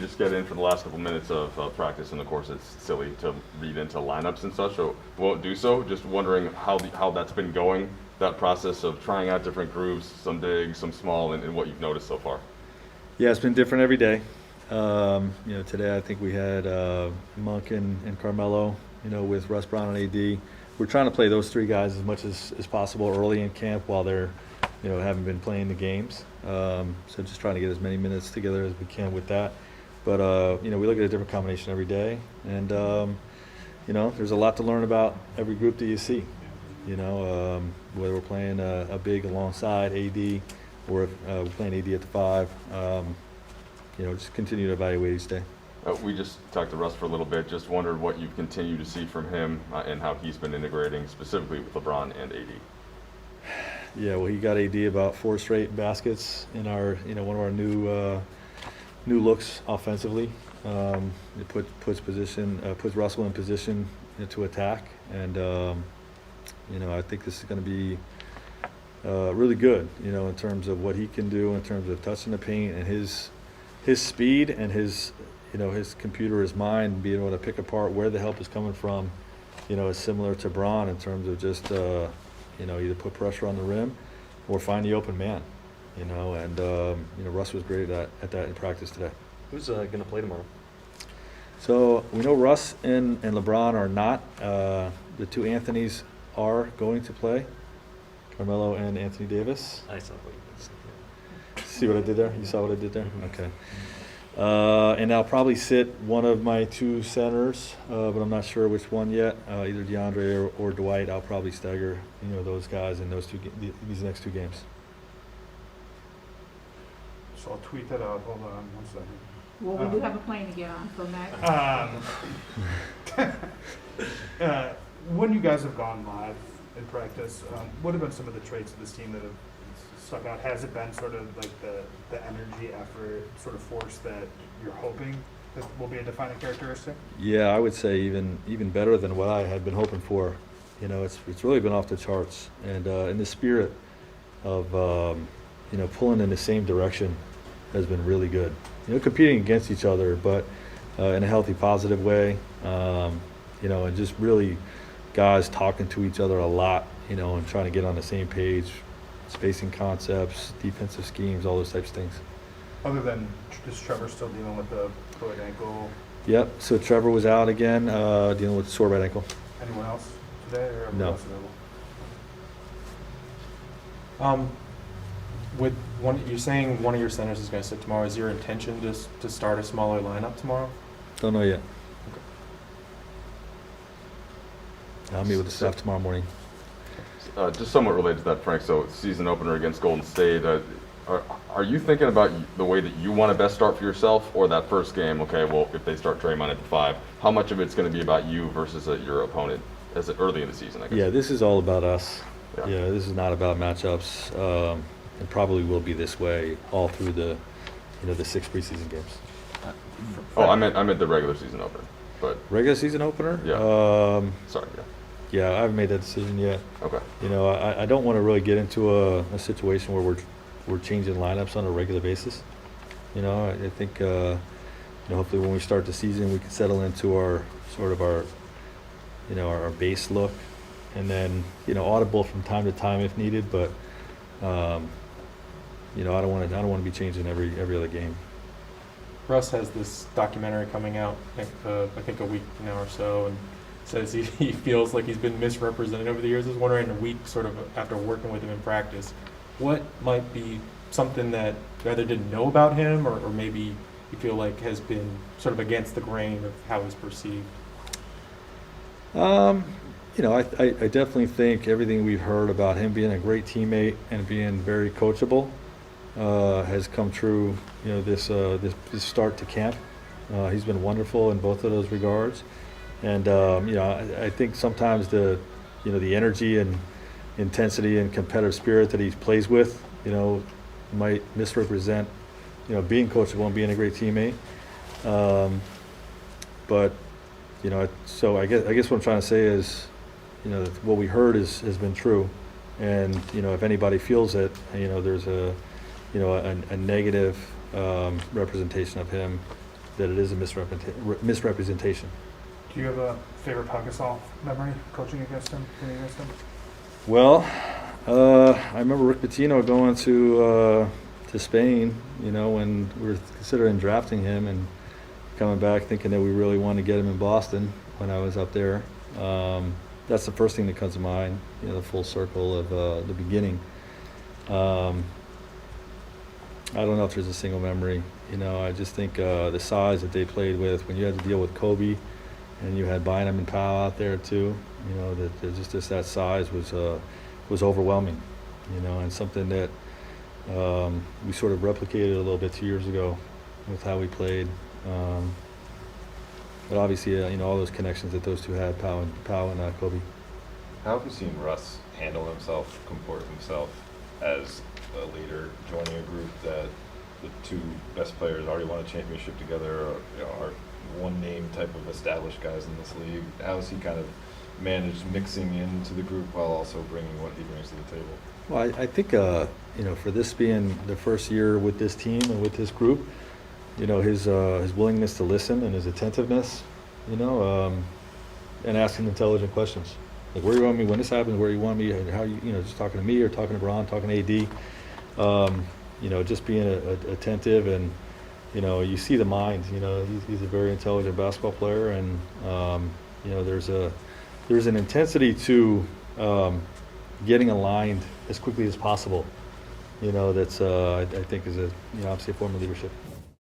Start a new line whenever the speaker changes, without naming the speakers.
just get in for the last couple minutes of practice, and of course it's silly to read into lineups and such, so won't do so. Just wondering how that's been going, that process of trying out different groups, some big, some small, and what you've noticed so far.
Yeah, it's been different every day. Today I think we had Monk and Carmelo, with Russ Brown and AD. We're trying to play those three guys as much as possible early in camp while they're, haven't been playing the games. So just trying to get as many minutes together as we can with that. But, we look at a different combination every day. And, there's a lot to learn about every group that you see. Whether we're playing a big alongside AD or if we're playing AD at the 5. Just continue to evaluate each day.
We just talked to Russ for a little bit. Just wondered what you've continued to see from him and how he's been integrating specifically with LeBron and AD.
Yeah, well, he got AD about 4 straight baskets in our, one of our new looks offensively. It puts Russell in position to attack, and I think this is going to be really good, in terms of what he can do in terms of touching the paint and his speed and his computer, his mind, being able to pick apart where the help is coming from, is similar to Bron in terms of just, either put pressure on the rim or find the open man, and Russ was great at that in practice today.
Who's going to play tomorrow?
So we know Russ and LeBron are not. The two Anthonys are going to play, Carmelo and Anthony Davis.
I saw what you said.
See what I did there? You saw what I did there?
Mm-hmm.
Okay. And I'll probably sit one of my 2 centers, but I'm not sure which one yet. Either DeAndre or Dwight. I'll probably stagger, those guys in these next 2 games.
So I'll tweet that out. Hold on 1 second.
Well, we do have a plane to get on, so Max.
When you guys have gone live in practice, what have been some of the traits of this team that have stuck out? Has it been sort of like the energy, effort, sort of force that you're hoping that will be a defining characteristic?
Yeah, I would say even better than what I had been hoping for. It's really been off the charts, and in the spirit of pulling in the same direction has been really good. Competing against each other, but in a healthy, positive way. And just really guys talking to each other a lot, and trying to get on the same page, spacing concepts, defensive schemes, all those types of things.
Other than just Trevor still dealing with the right ankle?
Yep, so Trevor was out again, dealing with sore right ankle.
Anyone else today, or everyone
No.
else available?
With you're saying one of your centers is going to sit tomorrow. Is your intention just to start a smaller lineup tomorrow?
Don't know yet. I'll meet with the staff tomorrow morning.
Just somewhat related to that, Frank, so season opener against Golden State, are you thinking about the way that you want to best start for yourself, or that first game, okay, well, if they start Draymond at the 5, how much of it's going to be about you versus your opponent as early in the season, I guess?
Yeah, this is all about us.
Yeah.
This is not about matchups. It probably will be this way all through the 6 preseason games.
Oh, I meant the regular season opener, but
Regular season opener?
Yeah. Sorry, yeah.
Yeah, I haven't made that decision yet.
Okay.
I don't want to really get into a situation where we're changing lineups on a regular basis. I think hopefully when we start the season we can settle into our our base look, and then audible from time to time if needed. But I don't want to be changing every other game.
Russ has this documentary coming out, I think a week now or so, and says he feels like he's been misrepresented over the years. I was wondering, a week sort of after working with him in practice, what might be something that you either didn't know about him or maybe you feel like has been sort of against the grain of how he's perceived?
I definitely think everything we've heard about him being a great teammate and being very coachable has come true. This start to camp, he's been wonderful in both of those regards, and I think sometimes the energy and intensity and competitive spirit that he plays with, might misrepresent, being coachable and being a great teammate. But so I guess what I'm trying to say is, what we heard has been true, and if anybody feels it, there's a negative representation of him, that it is a misrepresentation.
Do you have a favorite Pau Gasol memory coaching against him, playing against him?
Well, I remember Rick Pitino going to Spain, you know, when we were considering drafting him, and coming back thinking that we really wanted to get him in Boston when I was up there. That's the first thing that comes to mind, you know, the full circle of the beginning. I don't know if there's a single memory. You know, I just think the size that they played with, when you had to deal with Kobe and you had Bynum and Powell out there too, you know, that just that size was overwhelming, you know, and something that we sort of replicated a little bit 2 years ago with how we played. But obviously, you know, all those connections that those two had, Powell and Kobe.
How have you seen Russ handle himself, comport himself as a leader, joining a group that the two best players already won a championship together, or, you know, are one-name type of established guys in this league? How has he kind of managed mixing into the group while also bringing what he brings to the table?
Well, I think, you know, for this being the first year with this team and with this group, you know, his willingness to listen and his attentiveness, you know, and asking intelligent questions. Like, where do you want me when this happens? Where do you want me? How you know, just talking to me or talking to Bron, talking to AD. You know, just being attentive, and you know, you see the mind. You know, he's a very intelligent basketball player, and you know, there's an intensity to getting aligned as quickly as possible. You know, that's I think is obviously a form of leadership.